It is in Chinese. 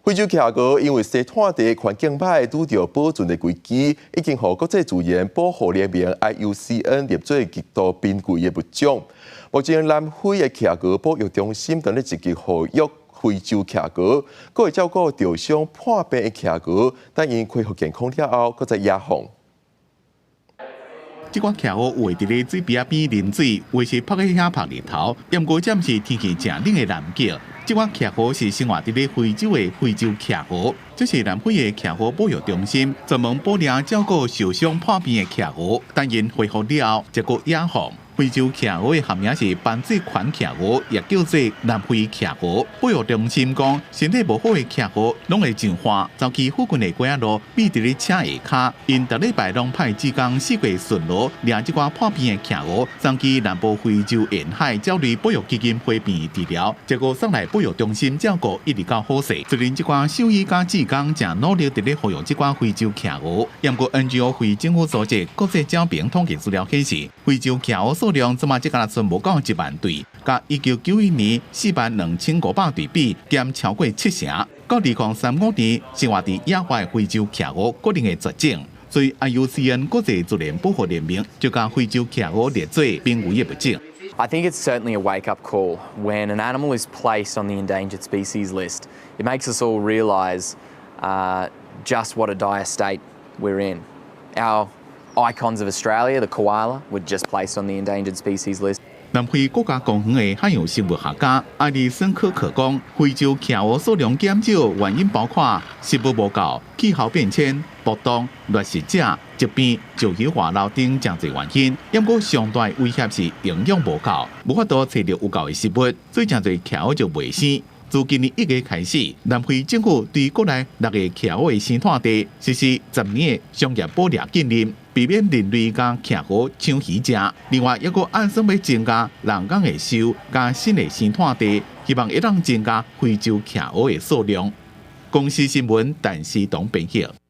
非洲徛哥因为生态地环境歹，拄着保存的危机，已经和国际自然保护联盟 IUCN 列做极度濒危的物种。目前南非的徛哥保育中心正咧积极护育非洲徛哥，佫会照顾受伤破病的徛哥，等因恢复健康了后，佫再野放。这款徛哥位伫咧水边边淋水，维持晒个遐晒日头，毋过暂时天气正冷的南极。这款徛哥是生活伫咧非洲的非洲徛哥，这是南非的徛哥保育中心，专门保养照顾受伤破病的徛哥，等因恢复了后，再个野放。非洲徛哥的学名是斑嘴款徛哥，也叫做南非徛哥。保育中心讲，身体无好的徛哥拢会进化，走去附近的街仔路，避伫咧车下骹。因逐礼拜拢派志工四过巡逻，掠即寡破病的徛哥，送去南部非洲沿海鸟类保育基金陪病治疗，结果送来保育中心照顾一直到好势。虽然即寡兽医甲志工正努力伫咧护育即寡非洲徛哥，不过 NGO 非政府组织国际照片统计资料显示，非洲徛哥数量即马即个剩无到1万对，甲1991年42500对比，减超过7成。到2035年，生活伫野外非洲徛哥固定的绝种，所以 IUCN 国际自然保护联盟就将非洲徛哥列做濒危的物种。I think it's certainly a wake-up call when an animal is placed on the endangered species list. It makes us all realise just what a dire state we're in. Our icons of Australia, the koala, were just placed on the endangered species list. 南非国家公园的海洋生物学家艾利森科克讲，非洲徛哥数量减少原因包括食物无够、气候变迁、暴动、掠食者、疾病、石油化漏等真侪原因。不过上大威胁是营养无够，无法度找到有够的食物，所以真侪徛哥就袂生。自今年1月开始，南非政府对国内6个徛哥的生态地实施10年的商业捕猎禁令，避免人类甲徛哥抢鱼食。另外，还佫暗算要增加人工的收加新的生态地，希望会当增加非洲徛哥的数量。公司新闻，陈思东编辑。